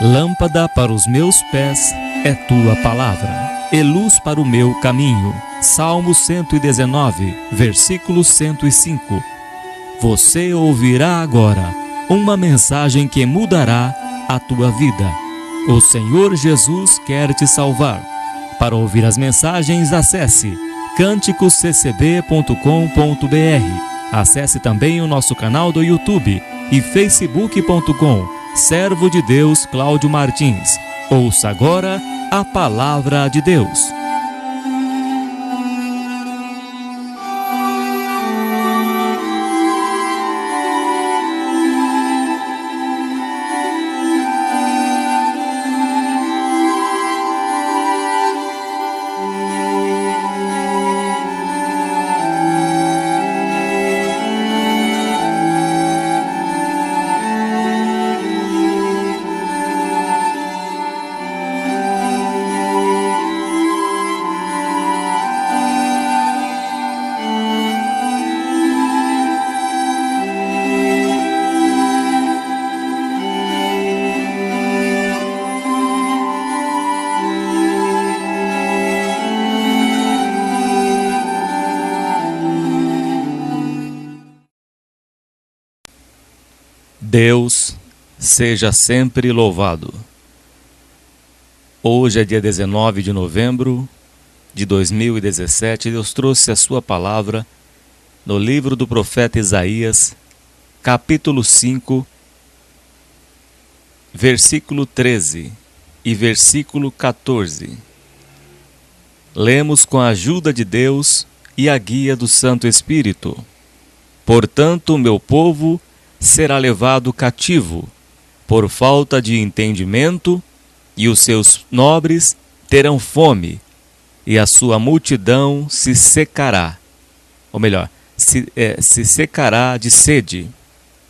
Lâmpada para os meus pés é tua palavra, e luz para o meu caminho. Salmo 119, versículo 105. Você ouvirá agora uma mensagem que mudará a tua vida. O Senhor Jesus quer te salvar. Para ouvir as mensagens, acesse canticosccb.com.br. Acesse também o nosso canal do YouTube e facebook.com/Servo de Deus Cláudio Martins. Ouça agora a Palavra de Deus. Deus seja sempre louvado. Hoje é dia 19 de novembro de 2017. Deus trouxe a sua palavra no livro do profeta Isaías, capítulo 5, versículo 13 e versículo 14. Lemos com a ajuda de Deus e a guia do Santo Espírito. Portanto, meu povo será levado cativo por falta de entendimento, e os seus nobres terão fome, e a sua multidão se secará, ou melhor, se secará de sede.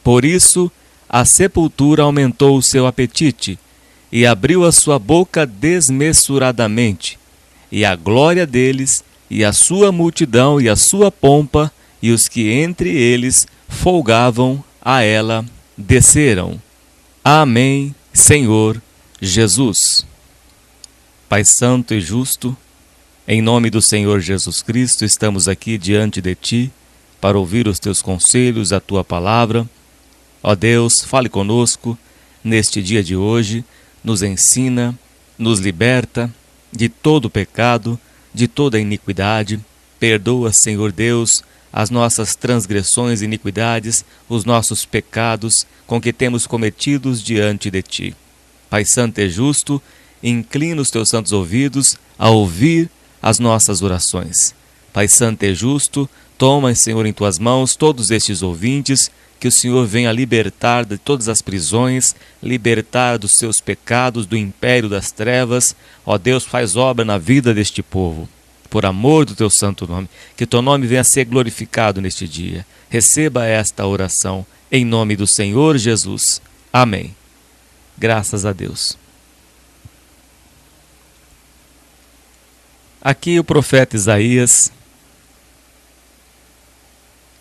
Por isso a sepultura aumentou o seu apetite, e abriu a sua boca desmesuradamente, e a glória deles, e a sua multidão, e a sua pompa, e os que entre eles folgavam a ela desceram. Amém, Senhor Jesus. Pai santo e justo, em nome do Senhor Jesus Cristo, estamos aqui diante de Ti para ouvir os Teus conselhos, a Tua palavra. Ó Deus, fale conosco neste dia de hoje, nos ensina, nos liberta de todo pecado, de toda iniquidade. Perdoa, Senhor Deus, as nossas transgressões e iniquidades, os nossos pecados com que temos cometidos diante de Ti. Pai santo e justo, inclina os Teus santos ouvidos a ouvir as nossas orações. Pai santo e justo, toma, Senhor, em Tuas mãos todos estes ouvintes, que o Senhor venha libertar de todas as prisões, libertar dos seus pecados, do império das trevas. Ó Deus, faz obra na vida deste povo. Por amor do Teu santo nome, que Teu nome venha a ser glorificado neste dia. Receba esta oração em nome do Senhor Jesus. Amém. Graças a Deus. Aqui o profeta Isaías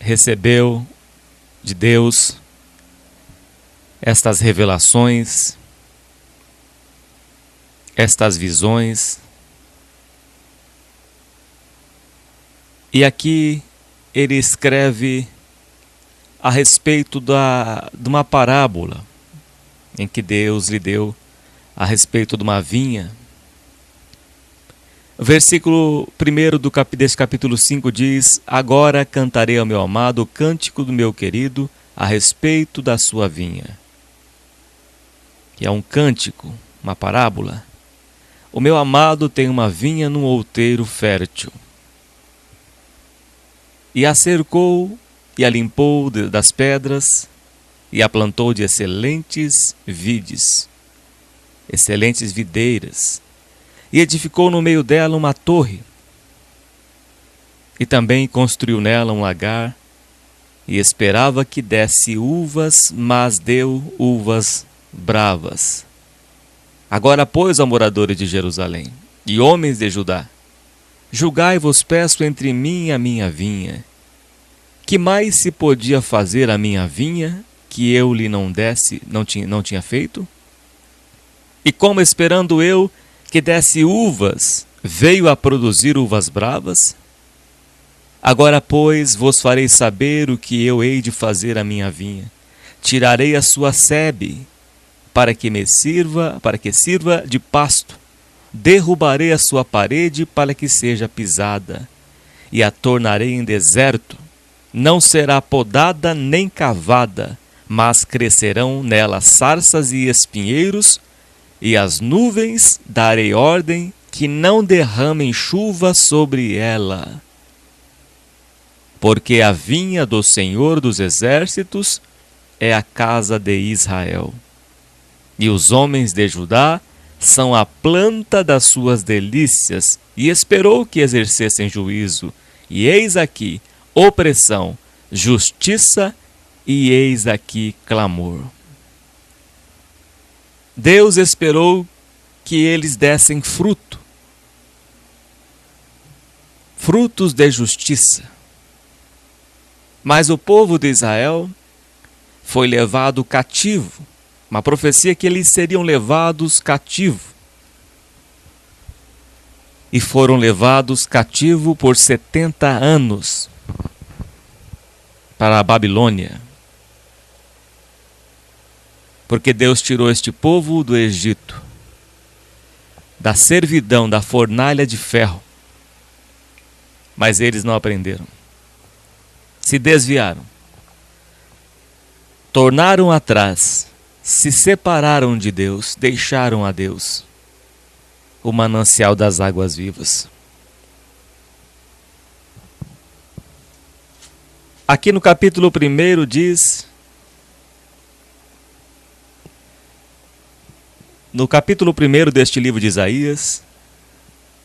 recebeu de Deus estas revelações, estas visões. E aqui ele escreve a respeito de uma parábola em que Deus lhe deu a respeito de uma vinha. O versículo 1 desse capítulo 5 diz: Agora cantarei ao meu amado o cântico do meu querido a respeito da sua vinha. Que é um cântico, uma parábola. O meu amado tem uma vinha num outeiro fértil. E a cercou, e a limpou das pedras, e a plantou de excelentes vides, excelentes videiras, e edificou no meio dela uma torre, e também construiu nela um lagar, e esperava que desse uvas, mas deu uvas bravas. Agora, pois, ó moradores de Jerusalém, e homens de Judá, julgai-vos, peço, entre mim e a minha vinha. Que mais se podia fazer à minha vinha que eu lhe não tinha feito? E como esperando eu que desse uvas, veio a produzir uvas bravas? Agora, pois, vos farei saber o que eu hei de fazer à minha vinha. Tirarei a sua sebe, para que sirva de pasto. Derrubarei a sua parede, para que seja pisada, e a tornarei em deserto. Não será podada nem cavada, mas crescerão nela sarças e espinheiros, e as nuvens darei ordem que não derramem chuva sobre ela. Porque a vinha do Senhor dos Exércitos é a casa de Israel, e os homens de Judá são a planta das suas delícias, e esperou que exercessem juízo, e eis aqui opressão, justiça, e eis aqui clamor. Deus esperou que eles dessem frutos de justiça. Mas o povo de Israel foi levado cativo, uma profecia que eles seriam levados cativo. E foram levados cativo por 70 anos para a Babilônia. Porque Deus tirou este povo do Egito, da servidão, da fornalha de ferro. Mas eles não aprenderam. Se desviaram. Tornaram atrás. Se separaram de Deus. Deixaram a Deus, o manancial das águas vivas. Aqui no capítulo 1 diz... No capítulo 1 deste livro de Isaías,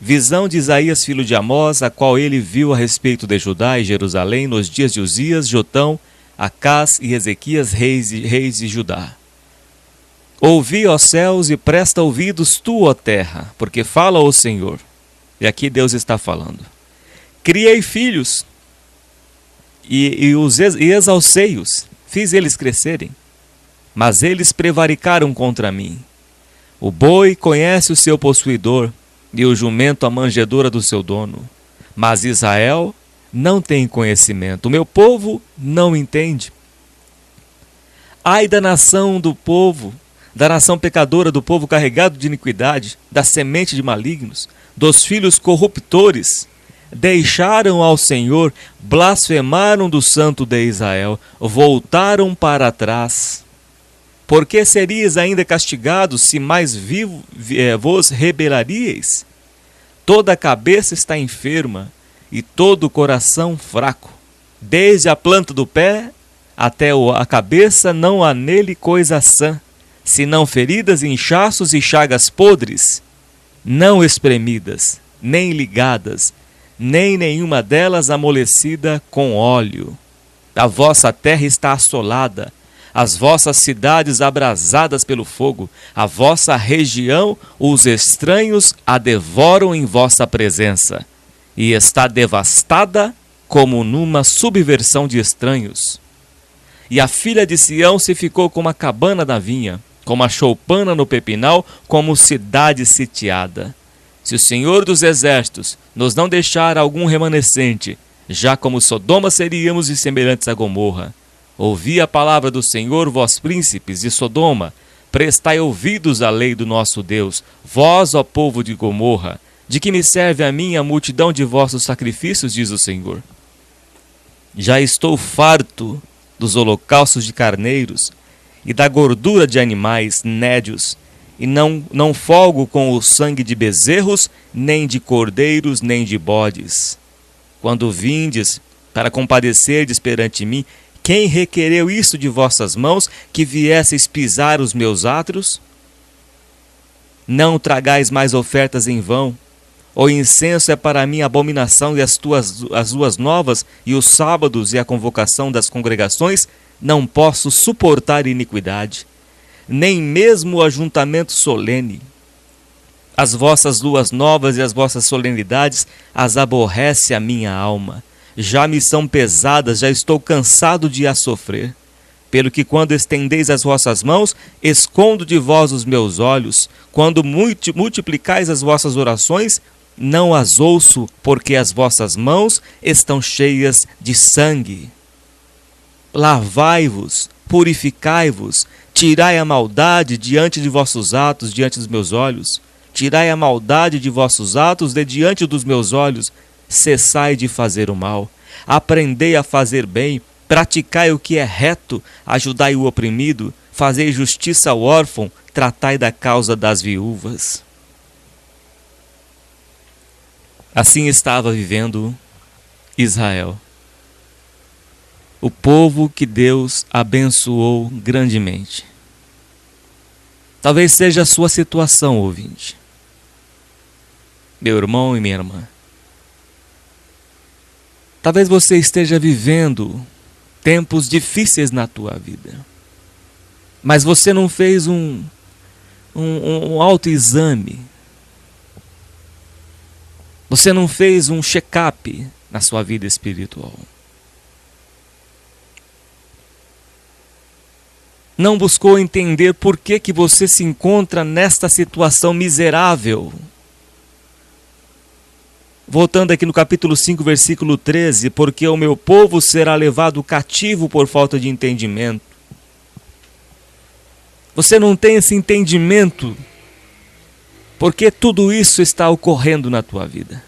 visão de Isaías, filho de Amós, a qual ele viu a respeito de Judá e Jerusalém nos dias de Uzias, Jotão, Acás e Ezequias, reis de Judá. Ouvi, ó céus, e presta ouvidos tu, ó terra, porque fala o Senhor. E aqui Deus está falando. Criei filhos e exalcei-os, fiz eles crescerem, mas eles prevaricaram contra mim. O boi conhece o seu possuidor, e o jumento a manjedoura do seu dono. Mas Israel não tem conhecimento, o meu povo não entende. Ai da nação do povo, da nação pecadora, do povo carregado de iniquidade, da semente de malignos, dos filhos corruptores. Deixaram ao Senhor, blasfemaram do Santo de Israel, voltaram para trás. Por que seríeis ainda castigados, se mais vivo vos rebelaríeis? Toda a cabeça está enferma, e todo o coração fraco. Desde a planta do pé até a cabeça não há nele coisa sã, senão feridas, inchaços e chagas podres, não espremidas, nem ligadas, nem nenhuma delas amolecida com óleo. A vossa terra está assolada, as vossas cidades abrasadas pelo fogo, a vossa região, os estranhos a devoram em vossa presença, e está devastada como numa subversão de estranhos. E a filha de Sião se ficou como a cabana da vinha, como a choupana no pepinal, como cidade sitiada. Se o Senhor dos Exércitos nos não deixar algum remanescente, já como Sodoma seríamos e semelhantes a Gomorra. Ouvi a palavra do Senhor, vós príncipes de Sodoma, prestai ouvidos à lei do nosso Deus, vós, ó povo de Gomorra, de que me serve a mim a multidão de vossos sacrifícios, diz o Senhor. Já estou farto dos holocaustos de carneiros e da gordura de animais nédios, e não folgo com o sangue de bezerros, nem de cordeiros, nem de bodes. Quando vindes para compadecerdes perante mim, quem requereu isso de vossas mãos, que viesseis pisar os meus átrios? Não tragais mais ofertas em vão. O incenso é para mim abominação, e as tuas novas, e os sábados e a convocação das congregações, não posso suportar iniquidade, nem mesmo o ajuntamento solene. As vossas luas novas e as vossas solenidades as aborrece a minha alma. Já me são pesadas, já estou cansado de as sofrer. Pelo que quando estendeis as vossas mãos, escondo de vós os meus olhos. Quando multiplicais as vossas orações, não as ouço, porque as vossas mãos estão cheias de sangue. Lavai-vos, purificai-vos, tirai a maldade diante de vossos atos, diante dos meus olhos. Tirai a maldade de vossos atos de diante dos meus olhos. Cessai de fazer o mal. Aprendei a fazer bem. Praticai o que é reto, ajudai o oprimido, fazei justiça ao órfão, tratai da causa das viúvas. Assim estava vivendo Israel, o povo que Deus abençoou grandemente. Talvez seja a sua situação, ouvinte, meu irmão e minha irmã. Talvez você esteja vivendo tempos difíceis na tua vida, mas você não fez um autoexame, você não fez um check-up na sua vida espiritual, não buscou entender por que você se encontra nesta situação miserável. Voltando aqui no capítulo 5, versículo 13, porque o meu povo será levado cativo por falta de entendimento. Você não tem esse entendimento, porque tudo isso está ocorrendo na tua vida.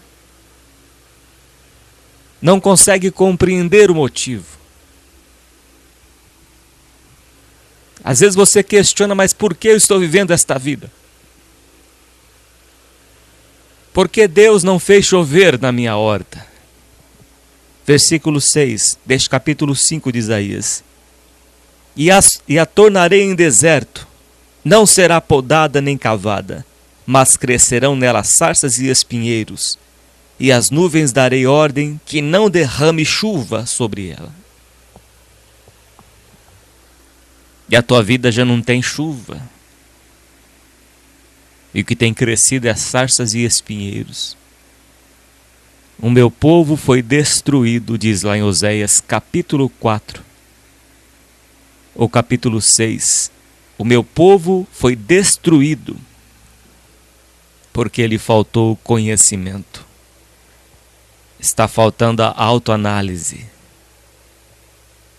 Não consegue compreender o motivo. Às vezes você questiona, mas por que eu estou vivendo esta vida? Por que Deus não fez chover na minha horta? Versículo 6 deste capítulo 5 de Isaías. E a tornarei em deserto, não será podada nem cavada, mas crescerão nela sarças e espinheiros, e as nuvens darei ordem que não derrame chuva sobre ela. E a tua vida já não tem chuva. E o que tem crescido é sarças e espinheiros. O meu povo foi destruído, diz lá em Oséias capítulo 4. Ou capítulo 6. O meu povo foi destruído, porque lhe faltou conhecimento. Está faltando a autoanálise.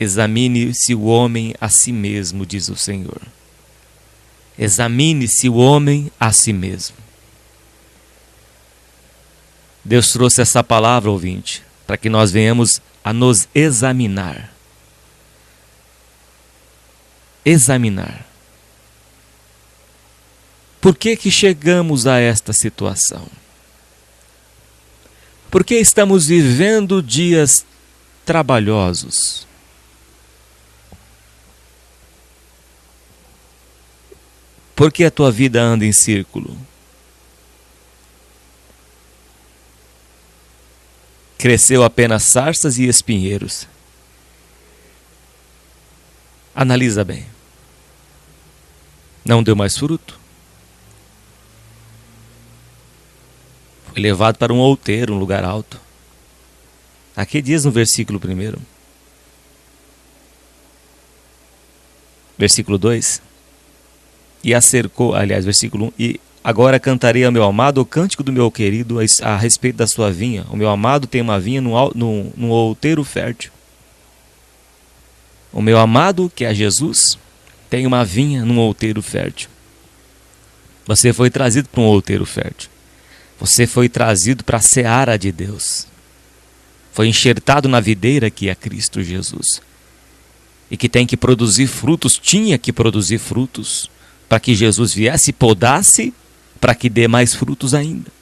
Examine-se o homem a si mesmo, diz o Senhor. Examine-se o homem a si mesmo. Deus trouxe essa palavra, ouvinte, para que nós venhamos a nos examinar. Examinar. Por que chegamos a esta situação? Por que estamos vivendo dias trabalhosos? Por que a tua vida anda em círculo? Cresceu apenas sarças e espinheiros. Analisa bem. Não deu mais fruto. Foi levado para um outeiro, um lugar alto. Aqui diz no versículo 1. Versículo 2. E a cercou, aliás, versículo 1. E agora cantarei ao meu amado o cântico do meu querido a respeito da sua vinha. O meu amado tem uma vinha num outeiro fértil. O meu amado, que é Jesus, tem uma vinha num outeiro fértil. Você foi trazido para um outeiro fértil. Você foi trazido para a seara de Deus. Foi enxertado na videira que é Cristo Jesus. E que tem que produzir frutos, tinha que produzir frutos, para que Jesus viesse e podasse, para que dê mais frutos ainda.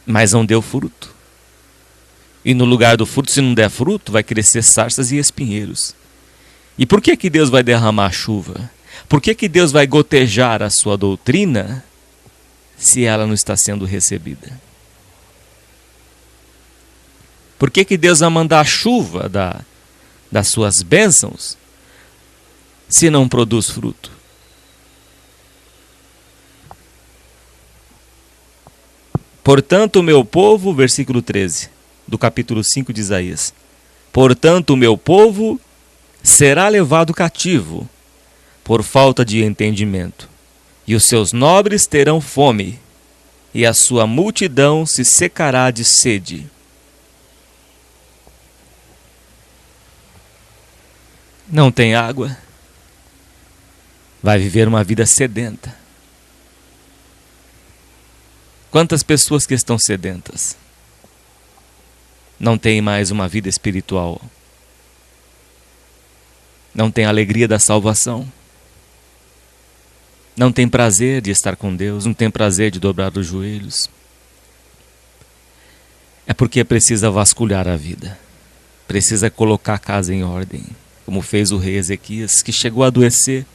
Mas não deu fruto. E no lugar do fruto, se não der fruto, vai crescer sarças e espinheiros. E por que Deus vai derramar chuva? Por que Deus vai gotejar a sua doutrina se ela não está sendo recebida? Por que Deus vai mandar a chuva das suas bênçãos se não produz fruto? Portanto, o meu povo, versículo 13, do capítulo 5 de Isaías. Portanto, o meu povo será levado cativo por falta de entendimento, e os seus nobres terão fome, e a sua multidão se secará de sede. Não tem água, vai viver uma vida sedenta. Quantas pessoas que estão sedentas não têm mais uma vida espiritual, não têm alegria da salvação, não têm prazer de estar com Deus, não têm prazer de dobrar os joelhos. É porque precisa vasculhar a vida, precisa colocar a casa em ordem, como fez o rei Ezequias, que chegou a adoecer.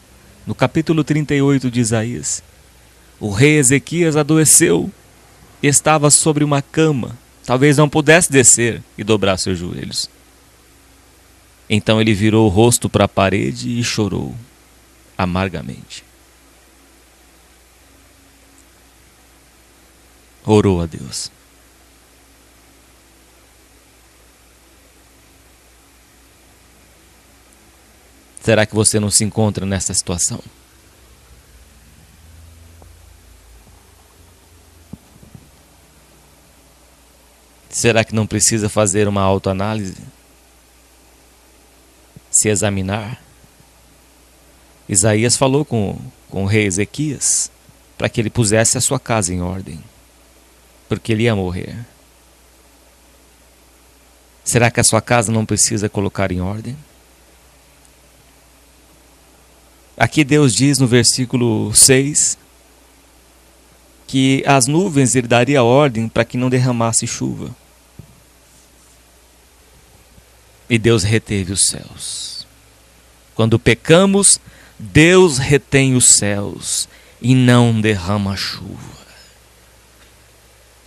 No capítulo 38 de Isaías, o rei Ezequias adoeceu e estava sobre uma cama, talvez não pudesse descer e dobrar seus joelhos. Então ele virou o rosto para a parede e chorou amargamente. Orou a Deus. Será que você não se encontra nessa situação? Será que não precisa fazer uma autoanálise? Se examinar? Isaías falou com o rei Ezequias para que ele pusesse a sua casa em ordem, porque ele ia morrer. Será que a sua casa não precisa colocar em ordem? Aqui Deus diz no versículo 6 que as nuvens ele daria ordem para que não derramasse chuva. E Deus reteve os céus. Quando pecamos, Deus retém os céus e não derrama chuva.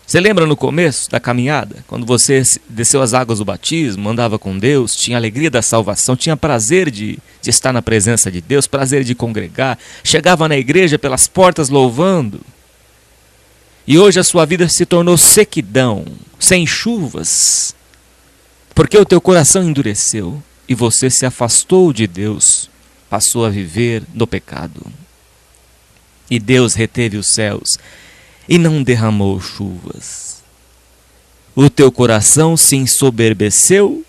Você lembra no começo da caminhada, quando você desceu as águas do batismo, andava com Deus, tinha alegria da salvação, tinha prazer de estar na presença de Deus, prazer de congregar, chegava na igreja pelas portas louvando. E hoje a sua vida se tornou sequidão, sem chuvas, porque o teu coração endureceu e você se afastou de Deus, passou a viver no pecado. E Deus reteve os céus e não derramou chuvas. O teu coração se ensoberbeceu,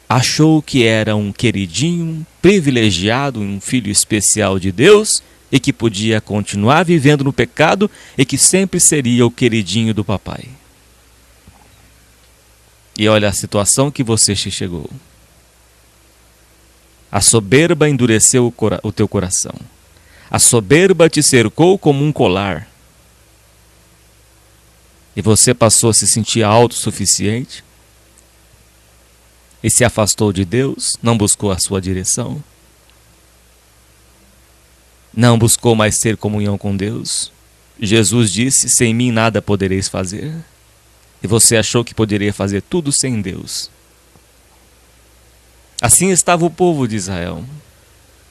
achou que era um queridinho, um privilegiado, um filho especial de Deus e que podia continuar vivendo no pecado e que sempre seria o queridinho do papai. E olha a situação que você chegou. A soberba endureceu o teu coração. A soberba te cercou como um colar. E você passou a se sentir autossuficiente e se afastou de Deus, não buscou a sua direção, não buscou mais ter comunhão com Deus. Jesus disse: sem mim nada podereis fazer. E você achou que poderia fazer tudo sem Deus. Assim estava o povo de Israel.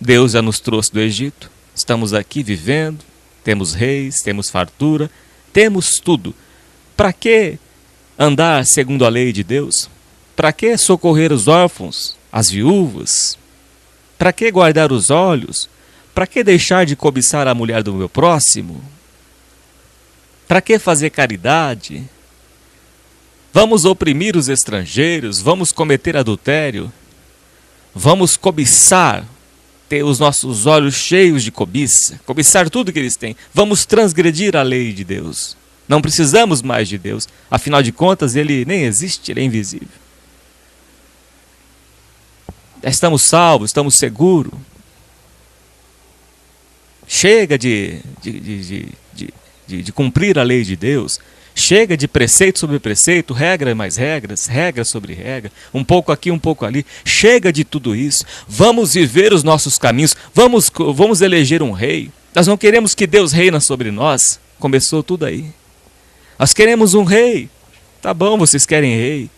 Deus já nos trouxe do Egito, estamos aqui vivendo, temos reis, temos fartura, temos tudo. Para que andar segundo a lei de Deus? Para que socorrer os órfãos, as viúvas? Para que guardar os olhos? Para que deixar de cobiçar a mulher do meu próximo? Para que fazer caridade? Vamos oprimir os estrangeiros, vamos cometer adultério, vamos cobiçar, ter os nossos olhos cheios de cobiça, cobiçar tudo que eles têm, vamos transgredir a lei de Deus. Não precisamos mais de Deus, afinal de contas ele nem existe, ele é invisível. Estamos salvos, estamos seguros. Chega de cumprir a lei de Deus. Chega de preceito sobre preceito, regra mais regras, regra sobre regra, um pouco aqui, um pouco ali. Chega de tudo isso. Vamos viver os nossos caminhos, vamos eleger um rei. Nós não queremos que Deus reina sobre nós. Começou tudo aí. Nós queremos um rei. Tá bom, vocês querem rei.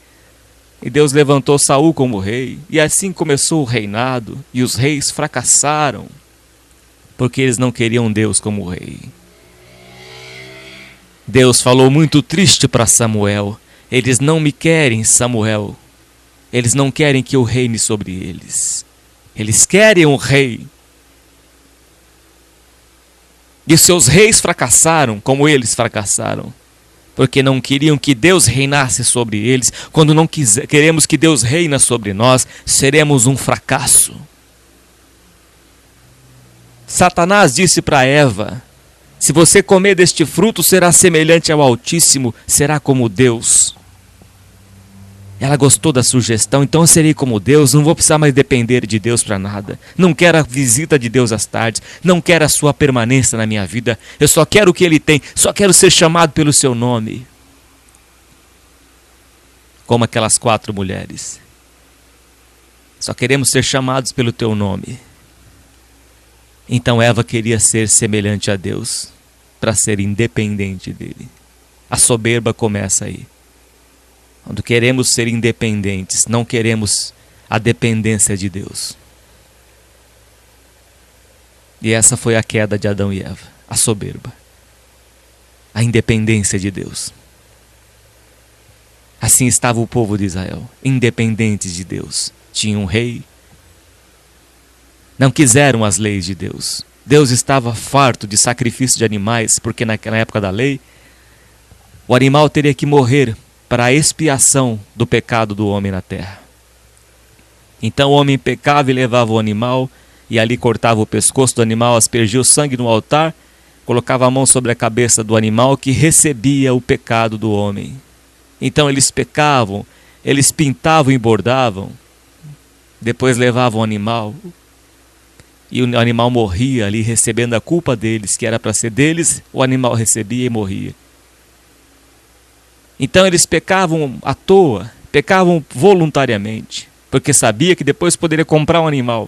E Deus levantou Saul como rei. E assim começou o reinado. E os reis fracassaram, porque eles não queriam Deus como rei. Deus falou muito triste para Samuel: eles não me querem, Samuel. Eles não querem que eu reine sobre eles. Eles querem um rei. E seus reis fracassaram, como eles fracassaram, porque não queriam que Deus reinasse sobre eles. Quando não queremos que Deus reine sobre nós, seremos um fracasso. Satanás disse para Eva: se você comer deste fruto, será semelhante ao Altíssimo, será como Deus. Ela gostou da sugestão: então eu serei como Deus, não vou precisar mais depender de Deus para nada. Não quero a visita de Deus às tardes, não quero a sua permanência na minha vida. Eu só quero o que Ele tem, só quero ser chamado pelo seu nome. Como aquelas 4 mulheres. Só queremos ser chamados pelo teu nome. Então Eva queria ser semelhante a Deus, para ser independente dele. A soberba começa aí. Quando queremos ser independentes, não queremos a dependência de Deus. E essa foi a queda de Adão e Eva, a soberba. A independência de Deus. Assim estava o povo de Israel, independentes de Deus. Tinham um rei. Não quiseram as leis de Deus. Deus estava farto de sacrifício de animais, porque na época da lei, o animal teria que morrer para a expiação do pecado do homem na terra. Então o homem pecava e levava o animal, e ali cortava o pescoço do animal, aspergia o sangue no altar, colocava a mão sobre a cabeça do animal que recebia o pecado do homem. Então eles pecavam, eles pintavam e bordavam, depois levavam o animal, e o animal morria ali recebendo a culpa deles, que era para ser deles, o animal recebia e morria. Então eles pecavam à toa, pecavam voluntariamente, porque sabia que depois poderia comprar um animal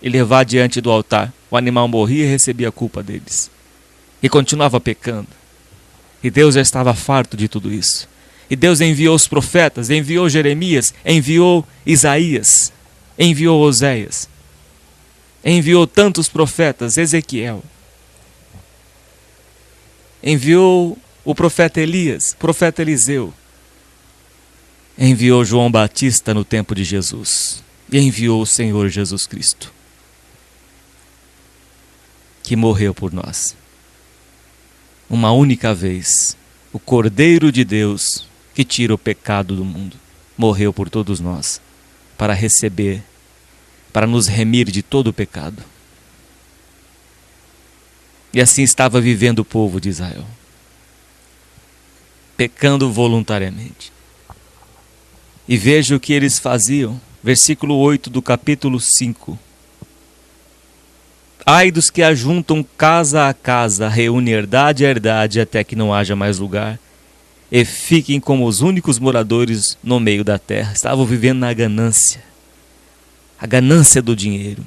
e levar diante do altar. O animal morria e recebia a culpa deles. E continuava pecando. E Deus já estava farto de tudo isso. E Deus enviou os profetas, enviou Jeremias, enviou Isaías, enviou Oséias, enviou tantos profetas, Ezequiel, enviou o profeta Elias, o profeta Eliseu, enviou João Batista no tempo de Jesus e enviou o Senhor Jesus Cristo, que morreu por nós. Uma única vez, o Cordeiro de Deus que tira o pecado do mundo, morreu por todos nós, para receber, para nos remir de todo o pecado. E assim estava vivendo o povo de Israel, pecando voluntariamente. E veja o que eles faziam, versículo 8 do capítulo 5. Ai dos que ajuntam casa a casa, reúnem herdade a herdade, até que não haja mais lugar, e fiquem como os únicos moradores no meio da terra. Estavam vivendo na ganância, a ganância do dinheiro.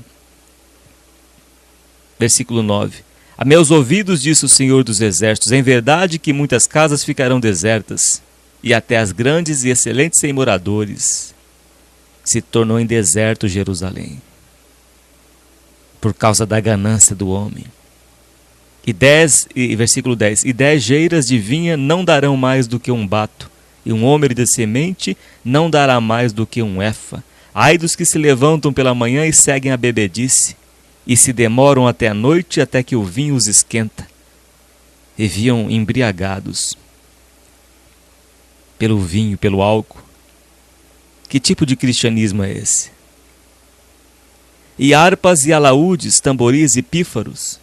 Versículo 9. A meus ouvidos disse o Senhor dos Exércitos, em verdade que muitas casas ficarão desertas, e até as grandes e excelentes sem moradores. Se tornou em deserto Jerusalém, por causa da ganância do homem. Versículo 10. E 10 geiras de vinha não darão mais do que um bato, e um homer de semente não dará mais do que um efa. Ai dos que se levantam pela manhã e seguem a bebedice, e se demoram até a noite, até que o vinho os esquenta. E viam embriagados pelo vinho, pelo álcool. Que tipo de cristianismo é esse? E harpas e alaúdes, tamboris e pífanos,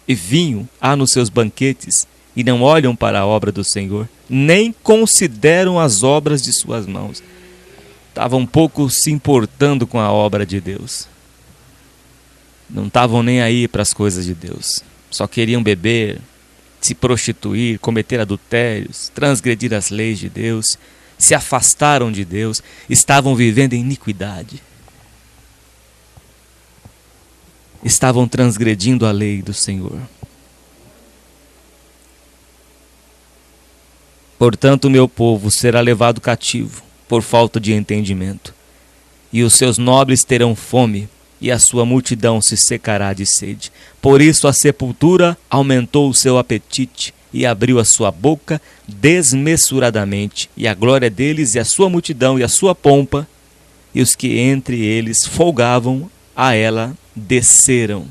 e vinho há nos seus banquetes, e não olham para a obra do Senhor, nem consideram as obras de suas mãos. Estavam um pouco se importando com a obra de Deus. Não estavam nem aí para as coisas de Deus. Só queriam beber, se prostituir, cometer adultérios, transgredir as leis de Deus, se afastaram de Deus, estavam vivendo em iniquidade. Estavam transgredindo a lei do Senhor. Portanto, o meu povo será levado cativo por falta de entendimento, e os seus nobres terão fome, e a sua multidão se secará de sede. Por isso a sepultura aumentou o seu apetite, e abriu a sua boca desmesuradamente, e a glória deles, e a sua multidão, e a sua pompa, e os que entre eles folgavam a ela desceram.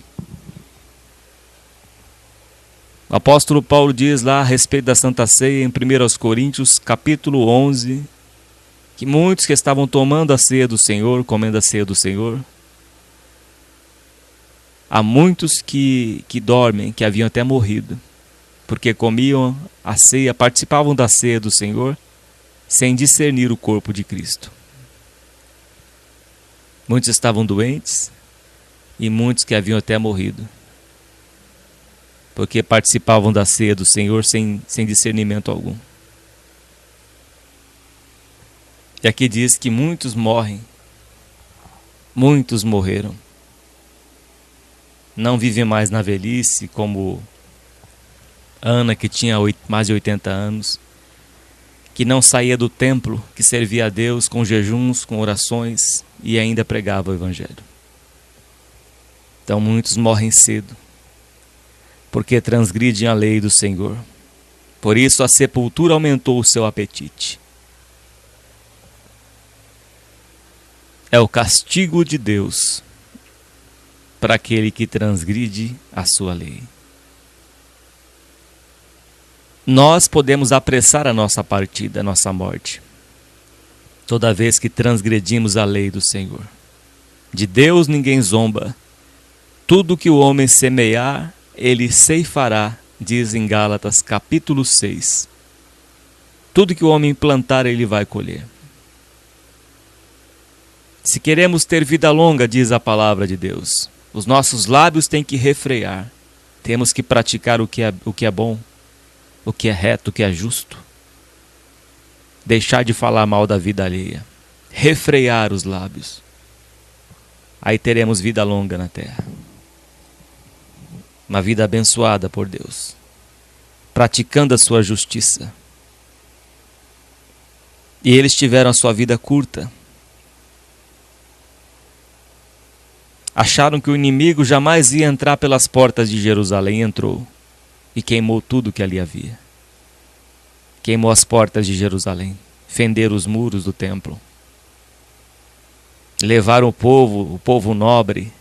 O apóstolo Paulo diz lá a respeito da Santa Ceia em 1 Coríntios capítulo 11, que muitos que estavam tomando a ceia do Senhor, comendo a ceia do Senhor, há muitos que dormem, que haviam até morrido, porque comiam a ceia, participavam da ceia do Senhor, sem discernir o corpo de Cristo. Muitos estavam doentes e muitos que haviam até morrido, porque participavam da ceia do Senhor sem discernimento algum. E aqui diz que muitos morrem, muitos morreram. Não vivem mais na velhice, como Ana, que tinha mais de 80 anos, que não saía do templo, que servia a Deus com jejuns, com orações e ainda pregava o Evangelho. Então muitos morrem cedo, porque transgridem a lei do Senhor. Por isso a sepultura aumentou o seu apetite. É o castigo de Deus para aquele que transgride a sua lei. Nós podemos apressar a nossa partida, a nossa morte, toda vez que transgredimos a lei do Senhor. De Deus ninguém zomba. Tudo que o homem semear, ele ceifará, diz em Gálatas capítulo 6. Tudo que o homem plantar, ele vai colher. Se queremos ter vida longa, diz a palavra de Deus, os nossos lábios têm que refrear. Temos que praticar o que é bom, o que é reto, o que é justo. Deixar de falar mal da vida alheia. Refrear os lábios. Aí teremos vida longa na terra. Uma vida abençoada por Deus, praticando a sua justiça. E eles tiveram a sua vida curta. Acharam que o inimigo jamais ia entrar pelas portas de Jerusalém. Entrou e queimou tudo que ali havia. Queimou as portas de Jerusalém, fenderam os muros do templo. Levaram o povo nobre,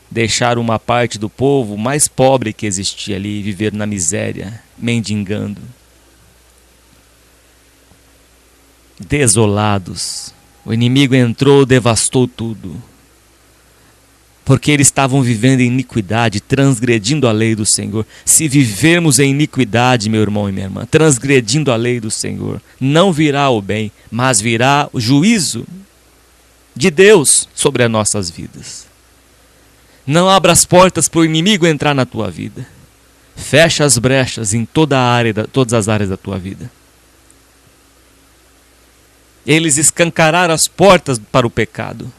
deixaram uma parte do povo mais pobre que existia ali, viver na miséria, mendigando. Desolados. O inimigo entrou, devastou tudo. Porque eles estavam vivendo em iniquidade, transgredindo a lei do Senhor. Se vivermos em iniquidade, meu irmão e minha irmã, transgredindo a lei do Senhor, não virá o bem, mas virá o juízo de Deus sobre as nossas vidas. Não abra as portas para o inimigo entrar na tua vida. Fecha as brechas em todas as áreas da tua vida. Eles escancararam as portas para o pecado.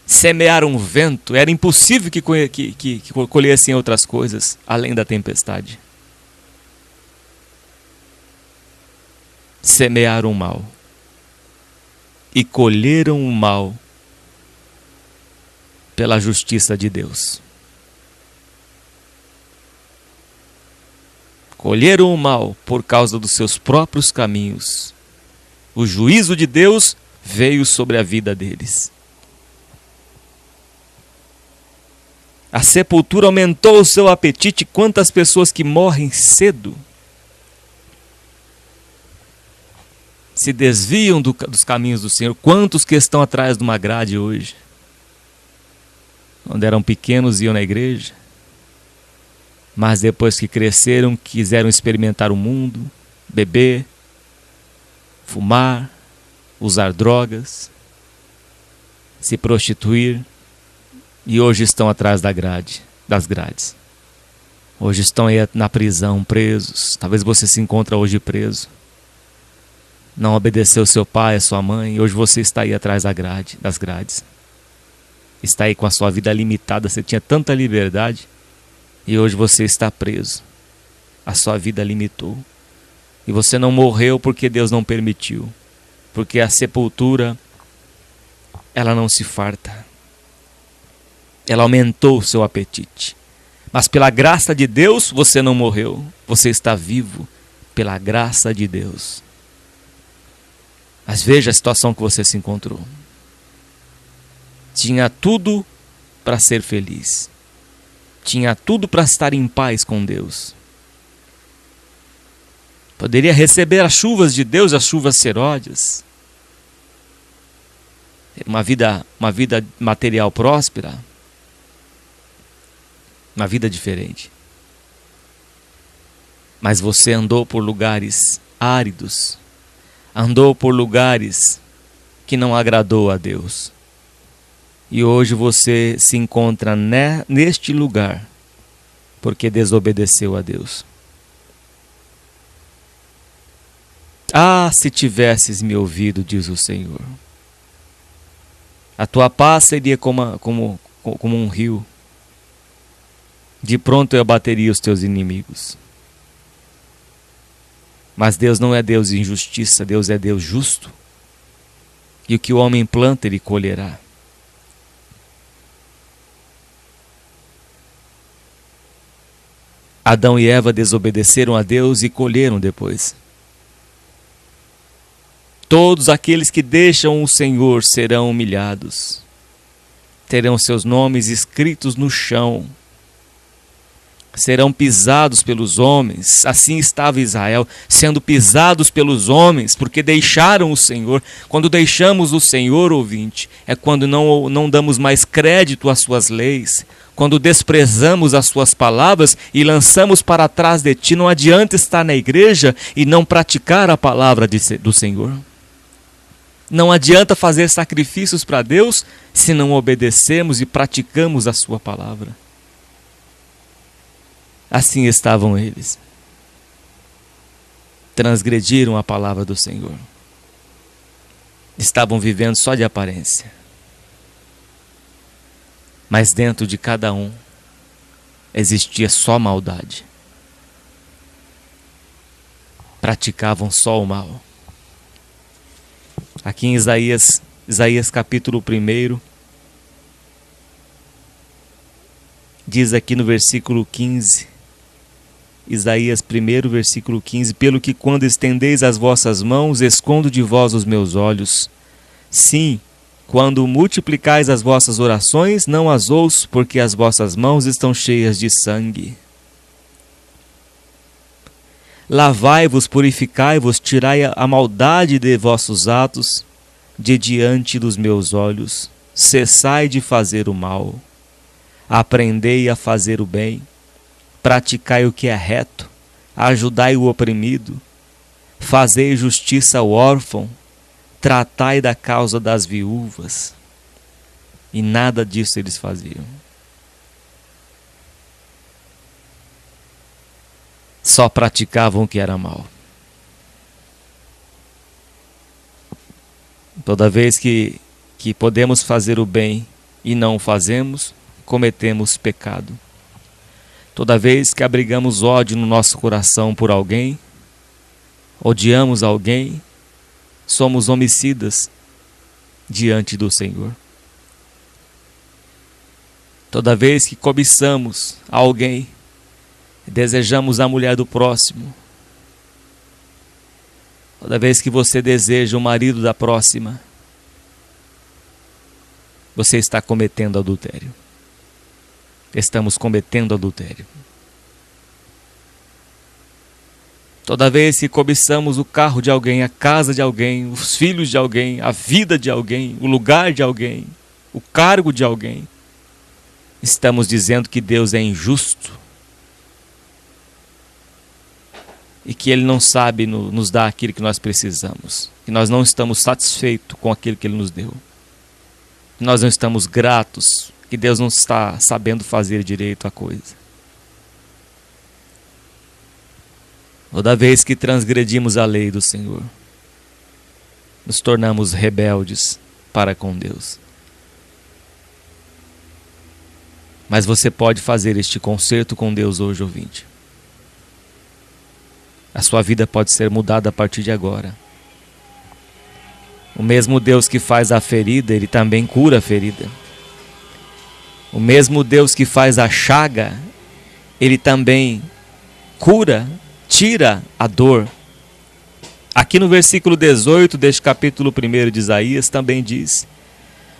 Semearam um vento. Era impossível que colhessem outras coisas além da tempestade. Semearam o mal e colheram o mal pela justiça de Deus. Colheram o mal por causa dos seus próprios caminhos. O juízo de Deus veio sobre a vida deles. A sepultura aumentou o seu apetite. Quantas pessoas que morrem cedo se desviam dos caminhos do Senhor. Quantos que estão atrás de uma grade hoje? Quando eram pequenos iam na igreja, mas depois que cresceram quiseram experimentar o mundo, beber, fumar, usar drogas, se prostituir. E hoje estão atrás das grades. Hoje estão aí na prisão, presos. Talvez você se encontre hoje preso. Não obedeceu seu pai, a sua mãe. E hoje você está aí atrás das grades. Está aí com a sua vida limitada. Você tinha tanta liberdade. E hoje você está preso. A sua vida limitou. E você não morreu porque Deus não permitiu. Porque a sepultura, ela não se farta. Ela aumentou o seu apetite. Mas pela graça de Deus, você não morreu. Você está vivo pela graça de Deus. Mas veja a situação que você se encontrou. Tinha tudo para ser feliz. Tinha tudo para estar em paz com Deus. Poderia receber as chuvas de Deus, as chuvas seródias. Ter uma vida material próspera. Uma vida diferente. Mas você andou por lugares áridos. Andou por lugares que não agradou a Deus. E hoje você se encontra neste lugar porque desobedeceu a Deus. Ah, se tivesses me ouvido, diz o Senhor. A tua paz seria como um rio. De pronto eu abateria os teus inimigos. Mas Deus não é Deus de injustiça, Deus é Deus justo. E o que o homem planta, ele colherá. Adão e Eva desobedeceram a Deus e colheram depois. Todos aqueles que deixam o Senhor serão humilhados. Terão seus nomes escritos no chão. Serão pisados pelos homens. Assim estava Israel, sendo pisados pelos homens, porque deixaram o Senhor. Quando deixamos o Senhor, ouvinte, é quando não damos mais crédito às suas leis. Quando desprezamos as suas palavras e lançamos para trás de ti. Não adianta estar na igreja e não praticar a palavra do Senhor. Não adianta fazer sacrifícios para Deus se não obedecemos e praticamos a sua palavra. Assim estavam eles. Transgrediram a palavra do Senhor. Estavam vivendo só de aparência. Mas dentro de cada um existia só maldade. Praticavam só o mal. Aqui em Isaías capítulo 1, diz aqui no versículo 15, Isaías 1, versículo 15, pelo que quando estendeis as vossas mãos, escondo de vós os meus olhos. Sim, quando multiplicais as vossas orações, não as ouço, porque as vossas mãos estão cheias de sangue. Lavai-vos, purificai-vos, tirai a maldade de vossos atos de diante dos meus olhos. Cessai de fazer o mal. Aprendei a fazer o bem. Praticai o que é reto. Ajudai o oprimido. Fazei justiça ao órfão. Tratai da causa das viúvas. E nada disso eles faziam. Só praticavam o que era mal. Toda vez que podemos fazer o bem e não o fazemos, cometemos pecado. Toda vez que abrigamos ódio no nosso coração por alguém, odiamos alguém, somos homicidas diante do Senhor. Toda vez que cobiçamos alguém, desejamos a mulher do próximo. Toda vez que você deseja o marido da próxima, você está cometendo adultério. Estamos cometendo adultério. Toda vez que cobiçamos o carro de alguém, a casa de alguém, os filhos de alguém, a vida de alguém, o lugar de alguém, o cargo de alguém, estamos dizendo que Deus é injusto e que Ele não sabe nos dar aquilo que nós precisamos, que nós não estamos satisfeitos com aquilo que Ele nos deu, que nós não estamos gratos, que Deus não está sabendo fazer direito a coisa. Toda vez que transgredimos a lei do Senhor, nos tornamos rebeldes para com Deus. Mas você pode fazer este concerto com Deus hoje, ouvinte. A sua vida pode ser mudada a partir de agora. O mesmo Deus que faz a ferida, Ele também cura a ferida. O mesmo Deus que faz a chaga, Ele também cura, tira a dor, Aqui no versículo 18 deste capítulo 1 de Isaías também diz: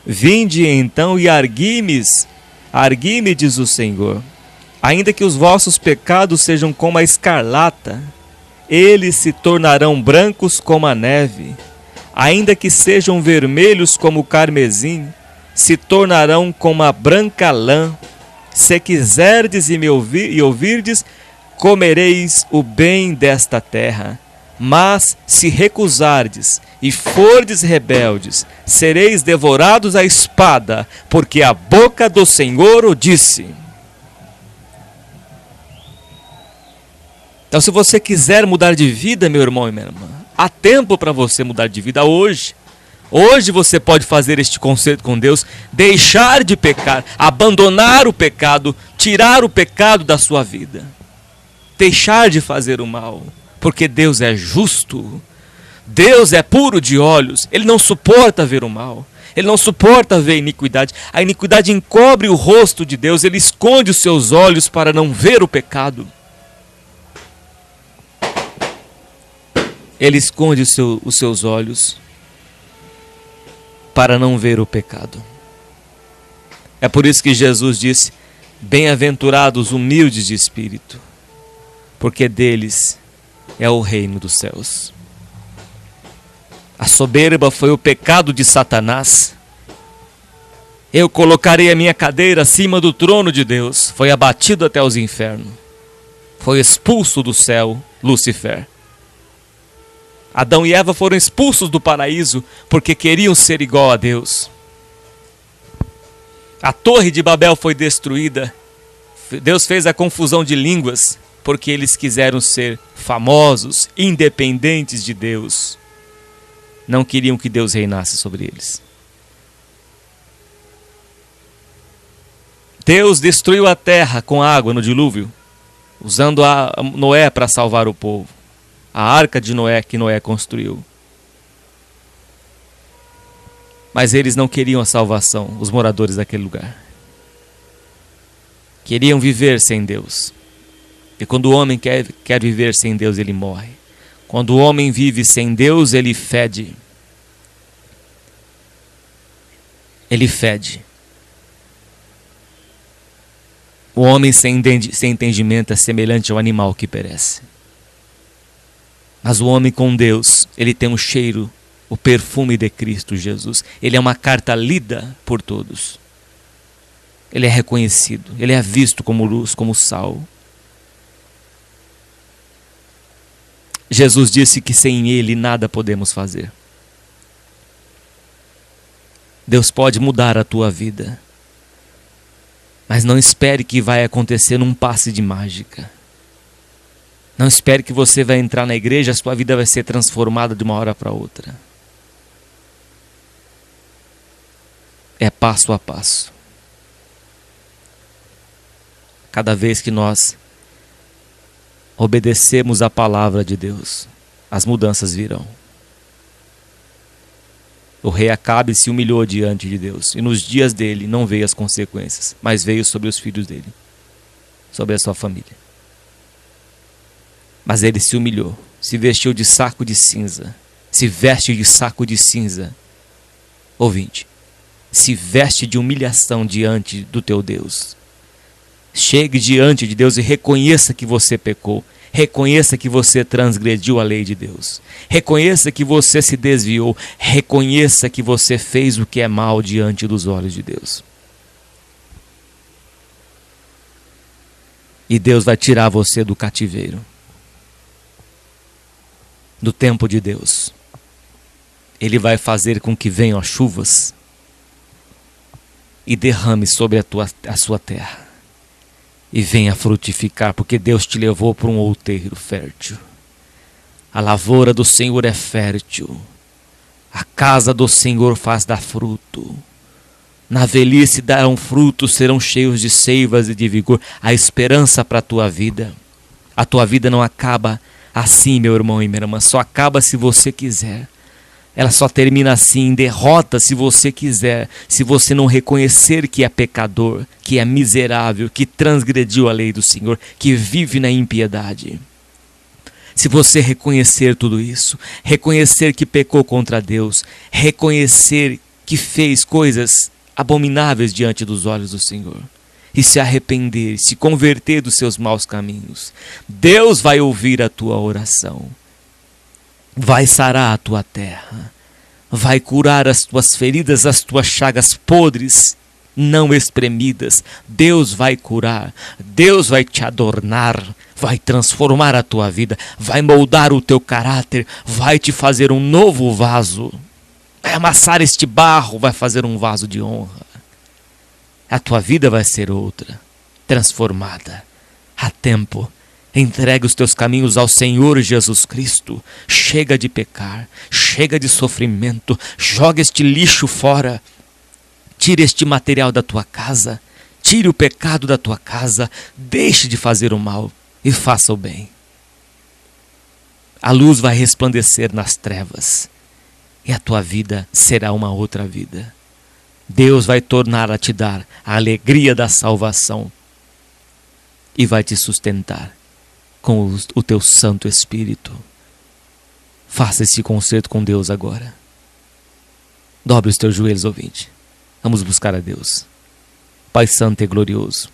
vinde então e argui-me, diz o Senhor, ainda que os vossos pecados sejam como a escarlata, eles se tornarão brancos como a neve, ainda que sejam vermelhos como o carmesim, se tornarão como a branca lã. Se quiserdes e ouvirdes, comereis o bem desta terra. Mas se recusardes e fordes rebeldes, sereis devorados à espada, porque a boca do Senhor o disse. Então, se você quiser mudar de vida, meu irmão e minha irmã, há tempo para você mudar de vida hoje. Hoje você pode fazer este concerto com Deus, deixar de pecar, abandonar o pecado, tirar o pecado da sua vida, deixar de fazer o mal. Porque Deus é justo, Deus é puro de olhos, Ele não suporta ver o mal, Ele não suporta ver a iniquidade. A iniquidade encobre o rosto de Deus, Ele esconde os seus olhos para não ver o pecado. Ele esconde os seus olhos para não ver o pecado. É por isso que Jesus disse: bem-aventurados humildes de espírito, porque deles é o reino dos céus. A soberba foi o pecado de Satanás. Eu colocarei a minha cadeira acima do trono de Deus. Foi abatido até os infernos. Foi expulso do céu Lúcifer. Adão e Eva foram expulsos do paraíso porque queriam ser igual a Deus. A torre de Babel foi destruída. Deus fez a confusão de línguas porque eles quiseram ser famosos, independentes de Deus. Não queriam que Deus reinasse sobre eles. Deus destruiu a terra com água no dilúvio, usando Noé para salvar o povo. A arca de Noé que Noé construiu. Mas eles não queriam a salvação, os moradores daquele lugar. Queriam viver sem Deus. E quando o homem quer viver sem Deus, ele morre. Quando o homem vive sem Deus, ele fede. Ele fede. O homem sem entendimento é semelhante ao animal que perece. Mas o homem com Deus, ele tem um cheiro, o perfume de Cristo Jesus. Ele é uma carta lida por todos. Ele é reconhecido, ele é visto como luz, como sal. Jesus disse que sem Ele nada podemos fazer. Deus pode mudar a tua vida, mas não espere que vai acontecer num passe de mágica. Não espere que você vai entrar na igreja, a sua vida vai ser transformada de uma hora para outra. É passo a passo. Cada vez que nós obedecemos a palavra de Deus, as mudanças virão. O rei Acabe se humilhou diante de Deus, e nos dias dele não veio as consequências, mas veio sobre os filhos dele, sobre a sua família. Mas ele se humilhou, se vestiu de saco de cinza, se veste de saco de cinza. Ouvinte, se veste de humilhação diante do teu Deus. Chegue diante de Deus e reconheça que você pecou. Reconheça que você transgrediu a lei de Deus. Reconheça que você se desviou. Reconheça que você fez o que é mal diante dos olhos de Deus. E Deus vai tirar você do cativeiro, do tempo de Deus. Ele vai fazer com que venham as chuvas e derrame sobre a sua terra. E venha frutificar, porque Deus te levou para um outeiro fértil. A lavoura do Senhor é fértil. A casa do Senhor faz dar fruto. Na velhice darão frutos, serão cheios de seivas e de vigor. A esperança para a tua vida. A tua vida não acaba assim, meu irmão e minha irmã. Só acaba se você quiser. Ela só termina assim, em derrota, se você quiser, se você não reconhecer que é pecador, que é miserável, que transgrediu a lei do Senhor, que vive na impiedade. Se você reconhecer tudo isso, reconhecer que pecou contra Deus, reconhecer que fez coisas abomináveis diante dos olhos do Senhor, e se arrepender, se converter dos seus maus caminhos, Deus vai ouvir a tua oração, vai sarar a tua terra, vai curar as tuas feridas, as tuas chagas podres, não espremidas. Deus vai curar, Deus vai te adornar, vai transformar a tua vida, vai moldar o teu caráter, vai te fazer um novo vaso, vai amassar este barro, vai fazer um vaso de honra. A tua vida vai ser outra, transformada. Há tempo. Entregue os teus caminhos ao Senhor Jesus Cristo. Chega de pecar, chega de sofrimento, joga este lixo fora. Tire este material da tua casa, tire o pecado da tua casa, deixe de fazer o mal e faça o bem. A luz vai resplandecer nas trevas e a tua vida será uma outra vida. Deus vai tornar a te dar a alegria da salvação e vai te sustentar com o teu Santo Espírito. Faça esse concerto com Deus agora. Dobre os teus joelhos, ouvinte. Vamos buscar a Deus. Pai Santo e glorioso,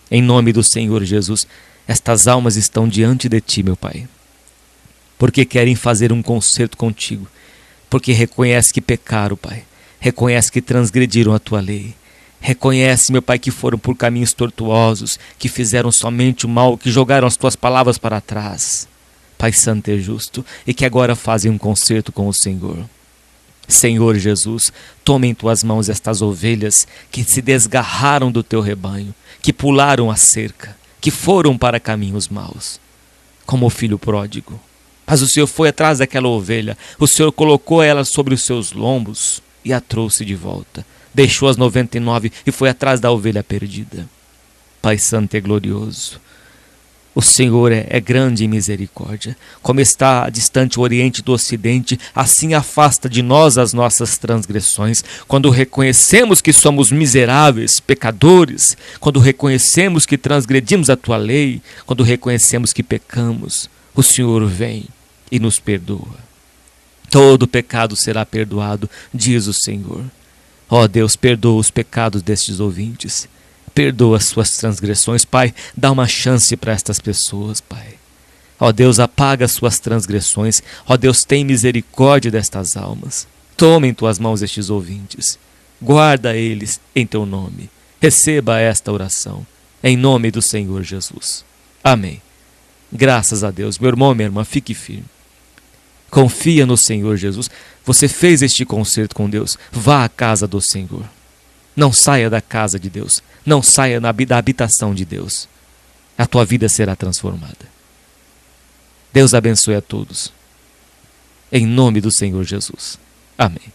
em nome do Senhor Jesus, estas almas estão diante de Ti, meu Pai, porque querem fazer um concerto contigo, porque reconhece que pecaram, Pai, reconhece que transgrediram a Tua lei, reconhece, meu Pai, que foram por caminhos tortuosos, que fizeram somente o mal, que jogaram as Tuas palavras para trás, Pai Santo e justo, e que agora fazem um concerto com o Senhor. Senhor Jesus, toma em Tuas mãos estas ovelhas que se desgarraram do Teu rebanho, que pularam a cerca, que foram para caminhos maus, como o filho pródigo. Mas o Senhor foi atrás daquela ovelha, o Senhor colocou ela sobre os seus lombos e a trouxe de volta. Deixou as 99 e foi atrás da ovelha perdida. Pai Santo e glorioso, o Senhor é grande em misericórdia. Como está distante o Oriente do Ocidente, assim afasta de nós as nossas transgressões. Quando reconhecemos que somos miseráveis, pecadores, quando reconhecemos que transgredimos a Tua lei, quando reconhecemos que pecamos, o Senhor vem e nos perdoa. Todo pecado será perdoado, diz o Senhor. Ó Deus, perdoa os pecados destes ouvintes. Perdoa as suas transgressões, Pai, dá uma chance para estas pessoas, Pai. Ó Deus, apaga as suas transgressões, ó Deus, tem misericórdia destas almas. Toma em Tuas mãos estes ouvintes, guarda eles em Teu nome. Receba esta oração, em nome do Senhor Jesus. Amém. Graças a Deus. Meu irmão, minha irmã, fique firme. Confia no Senhor Jesus. Você fez este concerto com Deus, vá à casa do Senhor. Não saia da casa de Deus, não saia da habitação de Deus. A tua vida será transformada. Deus abençoe a todos. Em nome do Senhor Jesus. Amém.